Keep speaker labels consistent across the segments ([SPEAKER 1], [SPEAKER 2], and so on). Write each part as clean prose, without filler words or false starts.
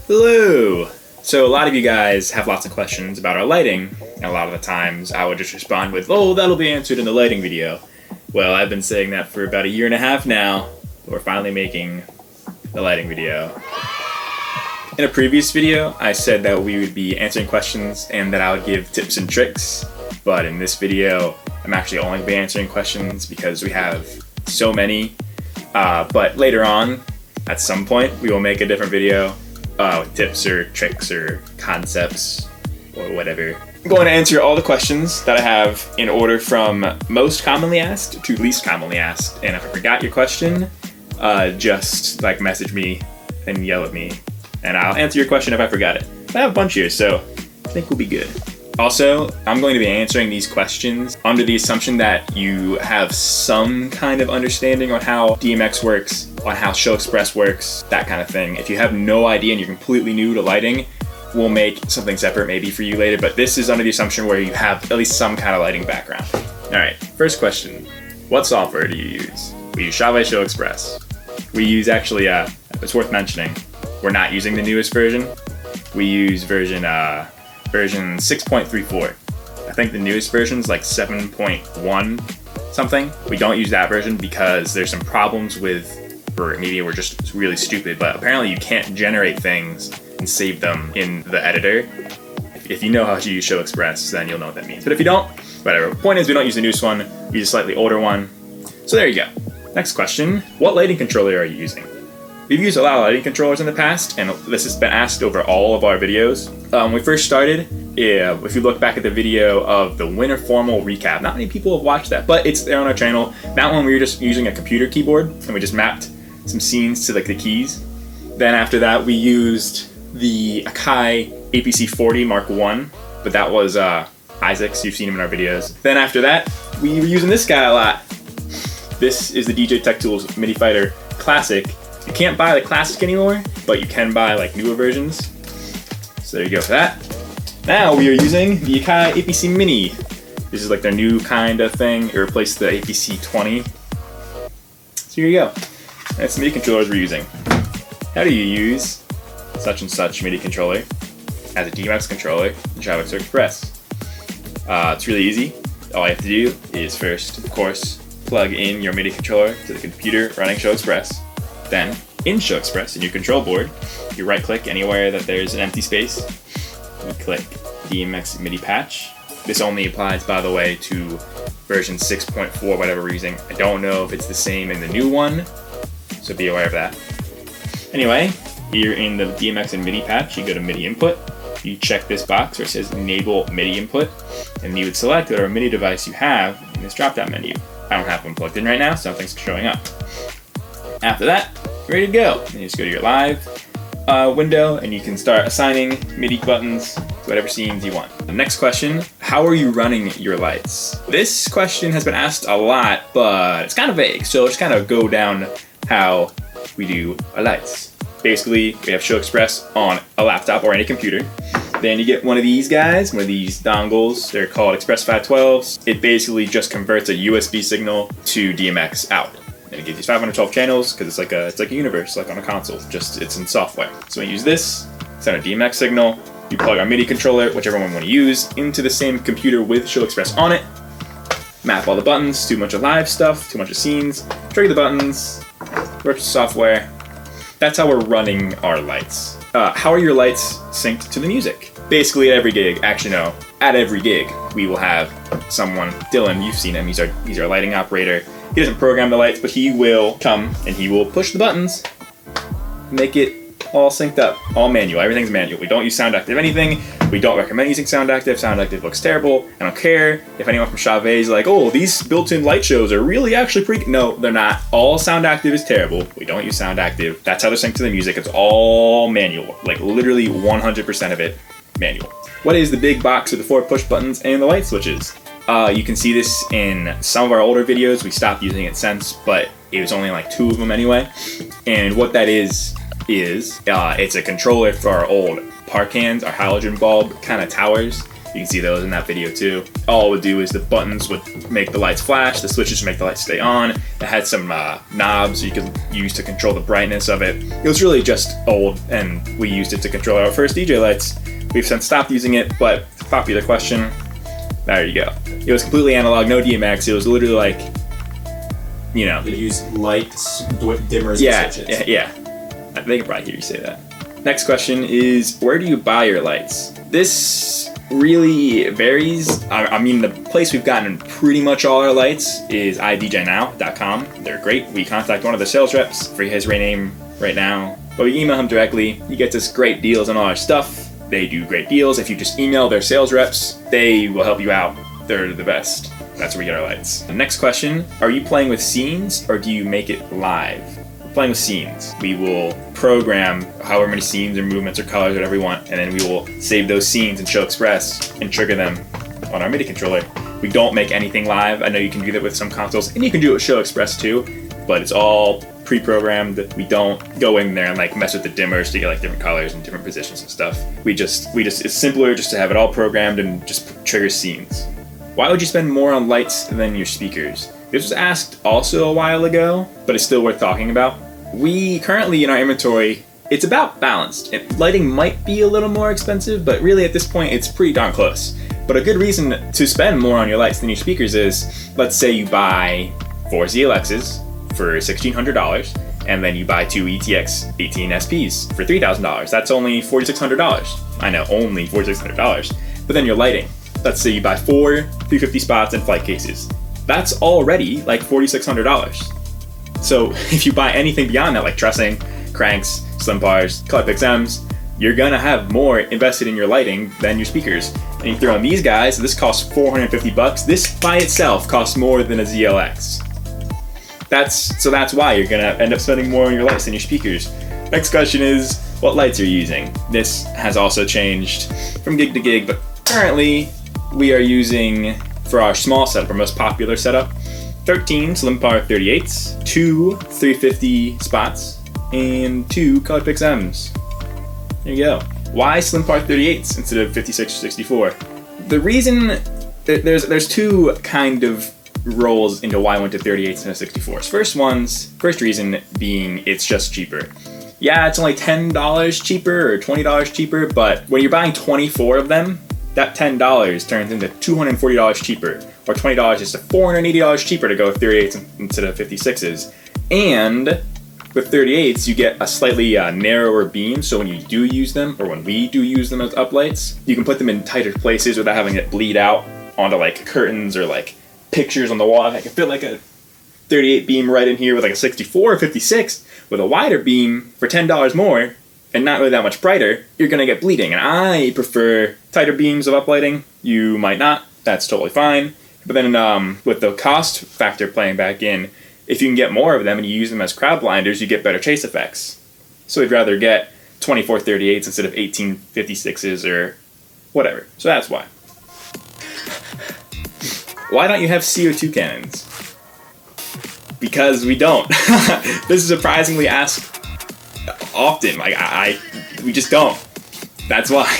[SPEAKER 1] Hello! So a lot of you guys have lots of questions about our lighting, and a lot of the times I would just respond with, oh, that'll be answered in the lighting video. Well, I've been saying that for about 1.5 years now. We're finally making the lighting video. In a previous video, I said that we would be answering questions and that I would give tips and tricks, but in this video, I'm actually only going to be answering questions because we have so many. But later on, at some point, we will make a different video with tips or tricks or concepts or whatever. I'm going to answer all the questions that I have in order from most commonly asked to least commonly asked. And if I forgot your question, just like message me and yell at me, and I'll answer your question if I forgot it. I have a bunch here, so I think we'll be good. Also, I'm going to be answering these questions under the assumption that you have some kind of understanding on how DMX works, on how ShowXpress works, that kind of thing. If you have no idea and you're completely new to lighting, we'll make something separate maybe for you later, but this is under the assumption where you have at least some kind of lighting background. Alright, first question. What software do you use? We use ShowXpress. We use actually, it's worth mentioning, we're not using the newest version. We use version 6.34. I think the newest version is like 7.1 something. We don't use that version because there's some problems with, or maybe we're just really stupid, but apparently you can't generate things and save them in the editor. If you know how to use ShowXpress, then you'll know what that means. But if you don't, whatever. The point is we don't use the newest one, we use a slightly older one. So there you go. Next question, what lighting controller are you using? We've used a lot of lighting controllers in the past, and this has been asked over all of our videos. When we first started, if you look back at the video of the Winter Formal recap, not many people have watched that, but it's there on our channel. That one we were just using a computer keyboard, and we just mapped some scenes to like the keys. Then after that, we used the Akai APC 40 Mark I, but that was Isaac's, you've seen him in our videos. Then after that, we were using this guy a lot. This is the DJ Tech Tools MIDI Fighter Classic. You can't buy the Classic anymore, but you can buy like newer versions. So there you go for that. Now we are using the Akai APC Mini. This is like their new kind of thing. It replaced the APC 20. So here you go. That's the MIDI controllers we're using. How do you use such and such MIDI controller as a DMX controller in ShowXpress? It's really easy. All you have to do is first, of course, plug in your MIDI controller to the computer running ShowXpress. Then, in ShowXpress, in your control board, you right-click anywhere that there's an empty space. You click DMX MIDI patch. This only applies, by the way, to version 6.4, whatever we're using. I don't know if it's the same in the new one, so be aware of that. Anyway, here in the DMX and MIDI patch, you go to MIDI input. You check this box where it says Enable MIDI input, and you would select whatever MIDI device you have in this drop-down menu. I don't have one plugged in right now, so nothing's showing up. After that, you're ready to go. And you just go to your live window and you can start assigning MIDI buttons to whatever scenes you want. The next question, how are you running your lights? This question has been asked a lot, but it's kind of vague. So let's kind of go down how we do our lights. Basically, we have ShowXpress on a laptop or any computer. Then you get one of these guys, one of these dongles. They're called Express 512s. It basically just converts a USB signal to DMX out. And it gives you 512 channels because it's like a universe, like on a console, just it's in software. So we use this, send a DMX signal, you plug our MIDI controller, whichever one we want to use, into the same computer with ShowXpress on it, map all the buttons, too much of live stuff, too much of scenes, trigger the buttons, work the software. That's how we're running our lights. How are your lights synced to the music? Basically at every gig, actually no, at every gig, we will have someone, Dylan, you've seen him, he's our lighting operator. He doesn't program the lights, but he will come and he will push the buttons, make it all synced up, all manual. Everything's manual. We don't use sound active anything. We don't recommend using sound active. Sound active looks terrible. I don't care if anyone from Chavez is like, oh, these built-in light shows are really actually pretty. No, they're not. All sound active is terrible. We don't use sound active. That's how they're synced to the music. It's all manual. Like literally 100% of it manual. What is the big box with the 4 push buttons and the light switches? You can see this in some of our older videos. We stopped using it since, but it was only like 2 of them anyway. And what that is it's a controller for our old park cans, our halogen bulb kind of towers. You can see those in that video too. All it would do is the buttons would make the lights flash, the switches would make the lights stay on. It had some knobs you could use to control the brightness of it. It was really just old, and we used it to control our first DJ lights. We've since stopped using it, but popular question, there you go. It was completely analog, no DMX. It was literally like, you know.
[SPEAKER 2] They use light dimmers
[SPEAKER 1] Yeah,
[SPEAKER 2] and switches.
[SPEAKER 1] yeah. They can probably hear you say that. Next question is, where do you buy your lights? This really varies. I mean, the place we've gotten pretty much all our lights is idjnow.com. They're great. We contact one of the sales reps for his name right now, but we email him directly. He gets us great deals on all our stuff. They do great deals. If you just email their sales reps, they will help you out. They're the best. That's where we get our lights. The next question, are you playing with scenes or do you make it live? We're playing with scenes. We will program however many scenes or movements or colors, whatever we want, and then we will save those scenes in ShowXpress and trigger them on our MIDI controller. We don't make anything live. I know you can do that with some consoles, and you can do it with ShowXpress too, but it's all pre-programmed. We don't go in there and like mess with the dimmers to get like different colors and different positions and stuff. We just it's simpler just to have it all programmed and just trigger scenes. Why would you spend more on lights than your speakers? This was asked also a while ago, but it's still worth talking about. We currently in our inventory, it's about balanced. Lighting might be a little more expensive, but really at this point it's pretty darn close. But a good reason to spend more on your lights than your speakers is, let's say you buy 4 ZLXs for $1,600, and then you buy 2 ETX 18 SPs for $3,000. That's only $4,600. I know, only $4,600. But then your lighting. Let's say you buy 4 350 spots and flight cases. That's already like $4,600. So if you buy anything beyond that, like trussing, cranks, Slimpars, color XMs, you're gonna have more invested in your lighting than your speakers. And you throw in these guys, this costs $450. This by itself costs more than a ZLX. That's why you're gonna end up spending more on your lights than your speakers. Next question is, what lights are you using? This has also changed from gig to gig, but currently we are using, for our small setup, our most popular setup, 13 Slimpar 38s, 2 350 spots, and 2 color XMs. There you go. Why Slimpar 38s instead of 56 or 64? The reason, there's two kind of rolls into why I went to 38s and 64s. First reason being it's just cheaper. Yeah, it's only $10 cheaper or $20 cheaper, but when you're buying 24 of them, that $10 turns into $240 cheaper, or $20 is to $480 cheaper to go with 38s instead of 56s. And with 38s, you get a slightly narrower beam, so when you do use them, or when we do use them as uplights, you can put them in tighter places without having it bleed out onto like curtains or like pictures on the wall. I can fit like a 38 beam right in here with like a 64 or 56 with a wider beam for $10 more and not really that much brighter, you're gonna get bleeding. And I prefer tighter beams of uplighting. You might not, that's totally fine. But then with the cost factor playing back in, if you can get more of them and you use them as crowd blinders, you get better chase effects. So we'd rather get 24 38s instead of 18 56s or whatever. So that's why. Why don't you have CO2 cannons? Because we don't. This is surprisingly asked often. Like we just don't. That's why.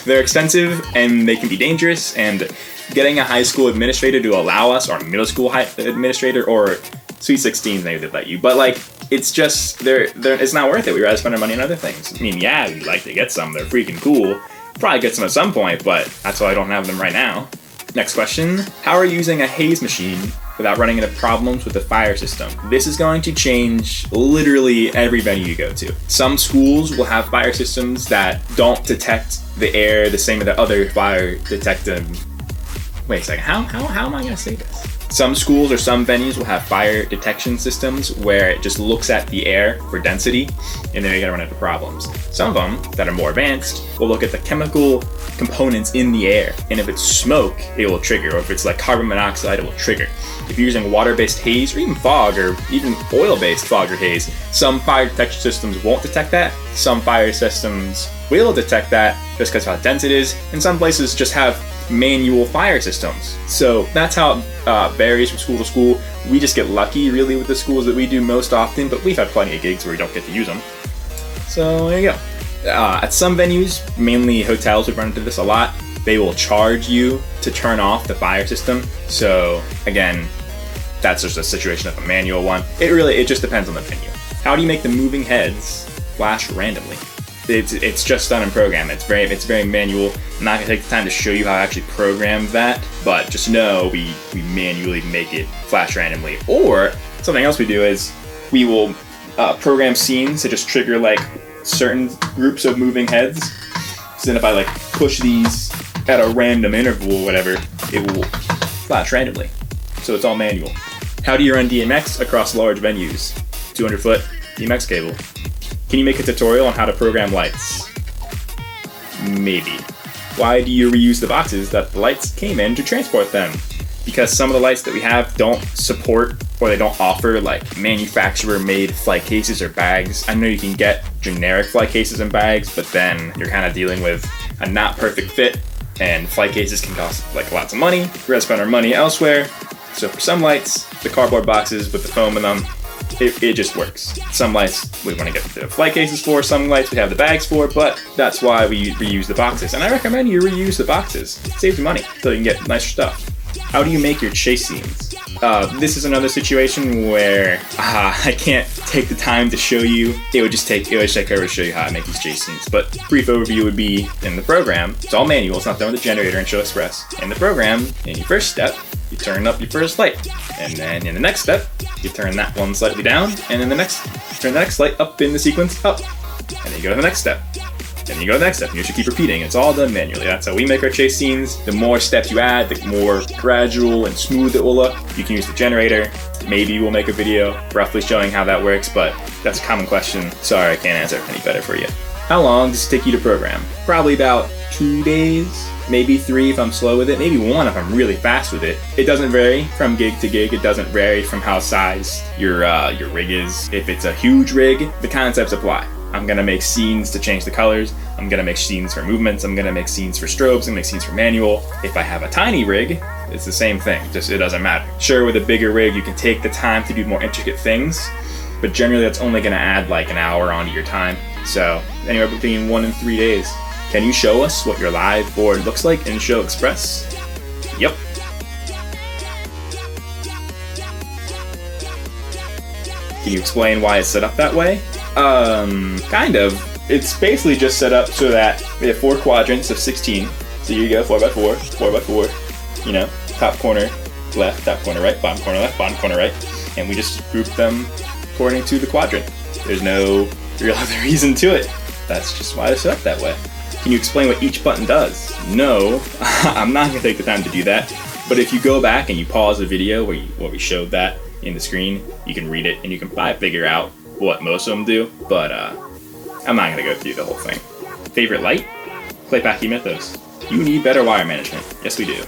[SPEAKER 1] They're expensive and they can be dangerous, and getting a high school administrator to allow us, or a middle school administrator, or Sweet 16s maybe they'd let you, but like it's just it's not worth it. We'd rather spend our money on other things. I mean, yeah, we'd like to get some. They're freaking cool. Probably get some at some point, but that's why I don't have them right now. Next question, how are you using a haze machine without running into problems with the fire system? This is going to change literally every venue you go to. Some schools will have fire systems that don't detect the air the same as the other fire detect them. Wait a second, how am I gonna say this? Some schools or some venues will have fire detection systems where it just looks at the air for density, and then you're gonna run into problems. Some of them that are more advanced will look at the chemical components in the air, and if it's smoke, it will trigger, or if it's like carbon monoxide, it will trigger. If you're using water-based haze, or even fog, or even oil-based fog or haze, some fire detection systems won't detect that. Some fire systems will detect that just because of how dense it is, and some places just have manual fire systems. So that's how it varies from school to school. We just get lucky really with the schools that we do most often, but we've had plenty of gigs where we don't get to use them. So there you go. At some venues, mainly hotels, we run into this a lot. they will charge you to turn off the fire system. So again, that's just a situation of a manual one. It just depends on the venue. How do you make the moving heads flash randomly? It's just done in program. It's very manual. I'm not gonna take the time to show you how I actually program that, but just know we manually make it flash randomly. Or something else we do is we will program scenes to just trigger like certain groups of moving heads. So then if I like push these at a random interval or whatever, it will flash randomly. So it's all manual. How do you run DMX across large venues? 200-foot DMX cable. Can you make a tutorial on how to program lights? Maybe. Why do you reuse the boxes that the lights came in to transport them? Because some of the lights that we have don't support or they don't offer like manufacturer made flight cases or bags. I know you can get generic flight cases and bags, but then you're kind of dealing with a not perfect fit, and flight cases can cost like lots of money. We're gonna spend our money elsewhere. So for some lights, the cardboard boxes with the foam in them, it just works. Some lights we want to get the flight cases for, some lights we have the bags for, but that's why we reuse the boxes. And I recommend you reuse the boxes. It saves you money so you can get nicer stuff. How do you make your chase scenes? This is another situation where I can't take the time to show you. It would just take over to show you how to make these chase scenes. But brief overview would be in the program. It's all manual. It's not done with the generator in ShowXpress. In the program, in your first step, you turn up your first light, and then in the next step, you turn that one slightly down, and then turn the next light up in the sequence up, and then you go to the next step. Then you go to the next step, and you should keep repeating. It's all done manually. That's how we make our chase scenes. The more steps you add, the more gradual and smooth it will look. You can use the generator. Maybe we'll make a video roughly showing how that works, but that's a common question. Sorry, I can't answer it any better for you. How long does it take you to program? Probably about 2 days, maybe 3 if I'm slow with it, maybe 1 if I'm really fast with it. It doesn't vary from gig to gig. It doesn't vary from how sized your rig is. If it's a huge rig, the concepts apply. I'm gonna make scenes to change the colors. I'm gonna make scenes for movements. I'm gonna make scenes for strobes. I'm gonna make scenes for manual. If I have a tiny rig, it's the same thing. Just it doesn't matter. Sure, with a bigger rig, you can take the time to do more intricate things, but generally that's only gonna add like an hour onto your time. So anywhere between 1 and 3 days. Can you show us what your live board looks like in ShowXpress? Yep. Can you explain why it's set up that way? Kind of. It's basically just set up so that we have 4 quadrants of 16. So you go 4x4, 4x4, you know, top corner left, top corner right, bottom corner left, bottom corner right, and we just group them according to the quadrant. There's no real other reason to it. That's just why it's set up that way. Can you explain what each button does? No, I'm not gonna take the time to do that. But if you go back and you pause the video where we showed that in the screen, you can read it and you can probably figure out what most of them do. But I'm not gonna go through the whole thing. Favorite light? Playback Mythos. You need better wire management. Yes, we do.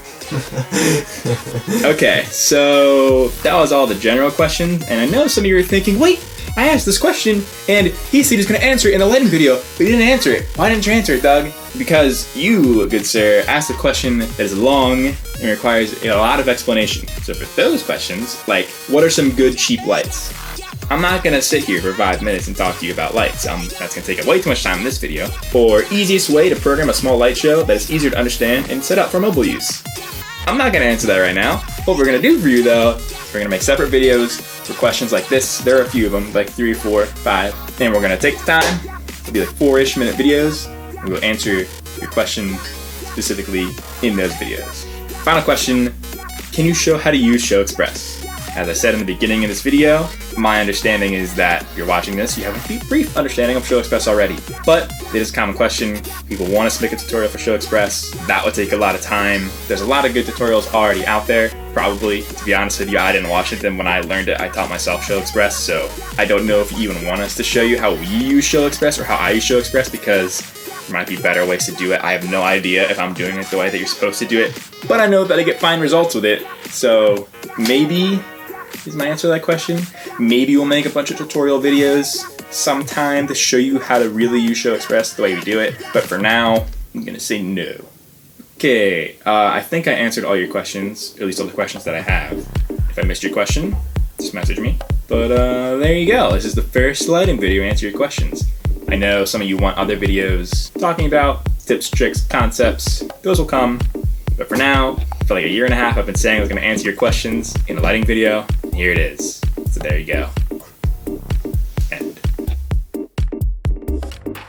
[SPEAKER 1] Okay, so that was all the general questions, and I know some of you are thinking, wait, I asked this question, and he said he was going to answer it in the lighting video, but he didn't answer it. Why didn't you answer it, Doug? Because you, good sir, asked a question that is long and requires a lot of explanation. So for those questions, like, what are some good cheap lights? I'm not going to sit here for 5 minutes and talk to you about lights. That's going to take up way too much time in this video. Or easiest way to program a small light show that is easier to understand and set up for mobile use. I'm not going to answer that right now. What we're going to do for you, though, is we're going to make separate videos for questions like this. There are a few of them, like 3, 4, 5. And we're going to take the time. It'll be like 4-ish minute videos. And we'll answer your question specifically in those videos. Final question, can you show how to use ShowXpress? As I said in the beginning of this video, my understanding is that if you're watching this, you have a brief understanding of ShowXpress already. But it is a common question. People want us to make a tutorial for ShowXpress. That would take a lot of time. There's a lot of good tutorials already out there. Probably, to be honest with you, I didn't watch it. Then when I learned it, I taught myself ShowXpress. So I don't know if you even want us to show you how we use ShowXpress or how I use ShowXpress, because there might be better ways to do it. I have no idea if I'm doing it the way that you're supposed to do it. But I know that I get fine results with it. So maybe is my answer to that question. Maybe we'll make a bunch of tutorial videos sometime to show you how to really use ShowXpress the way we do it. But for now, I'm gonna say no. Okay, I think I answered all your questions, or at least all the questions that I have. If I missed your question, just message me. But there you go. This is the first lighting video to answer your questions. I know some of you want other videos talking about tips, tricks, concepts. Those will come. But for now, for like a year and a half, I've been saying I was going to answer your questions in a lighting video. And here it is. So there you go.